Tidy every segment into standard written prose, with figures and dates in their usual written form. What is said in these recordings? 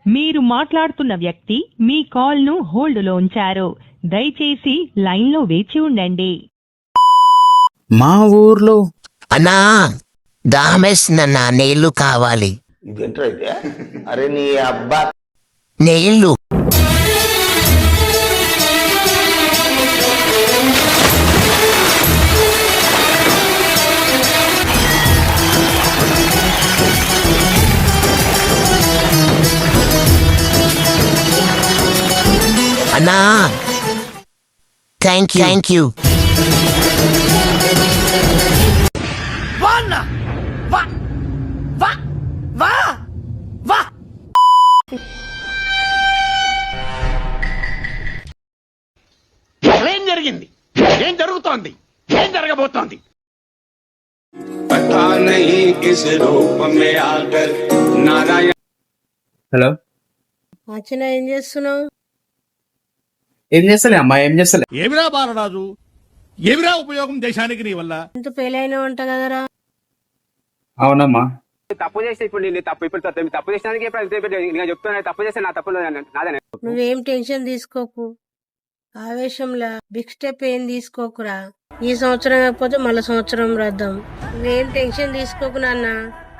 మీరు మాట్లాడుతున్న వ్యక్తి మీ కాల్ ను హోల్డ్ లో ఉంచారు. దయచేసి లైన్ లో వేచి ఉండండి. మా ఊర్లో అన్నా దాహమేస్తుందన్నా, నీళ్లు కావాలి. ఇదేంటైతే? అరే నీ అబ్బా నీళ్లు. అన్నా థ్యాంక్ యూ. ఏం జరిగింది? ఏం జరుగుతోంది? ఏం జరగబోతోంది? హలో అచ్చన ఏం చేస్తున్నావు? ఏం చేస్తలే అమ్మా, ఏం చేస్తలే. ఏమిరా బాలరాజు, ఏమిరా ఉపయోగం దేశానికి నీ వల్ల? ఇంత పెళ్ళైన వంట కదరా. అవునమ్మా. తప్పు చేస్తే ఇప్పుడు తప్పు చేసినందుకే చెప్తున్నా. తప్పు చేస్తే నా తప్పు నాదనే. నువ్వేం టెన్షన్ తీసుకోకు, ఆవేశంలా బిగ్ స్టెప్ ఏం తీసుకోకురా. ఈ సంవత్సరం కాకపోతే మళ్ళీ సంవత్సరం రద్దాం. నువ్వేం టెన్షన్ తీసుకోకు నాన్న,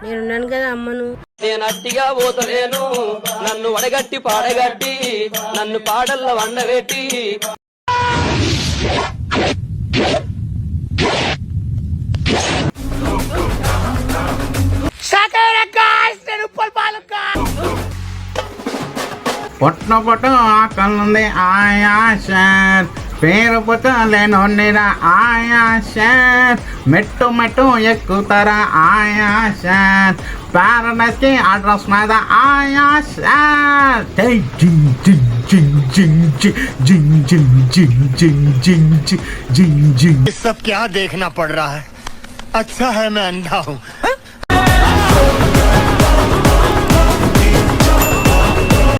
నేనున్నాను కదా అమ్మను. నేను అట్టిగా పోతలేను, నన్ను వడగట్టి పాడగట్టి నన్ను పాడల్ల వండబెట్టి. పొట్ట పొట్ట ఆకలింది ఆయాష, పేరు పుట్టలేను ఆయాష, మెట్టు మెట్టు ఎక్కుతారా ఆయాష, ప్యారడైస్ కి అడ్రస్ మీద ఆయాష. జింగ్ జింగ్ జింగ్ జింగ్ జింగ్ జింగ్ జింగ్ జింగ్ జింగ్ జింగ్ జింగ్. सब क्या देखना पड़ रहा है? अच्छा है मैं अंधा हूँ.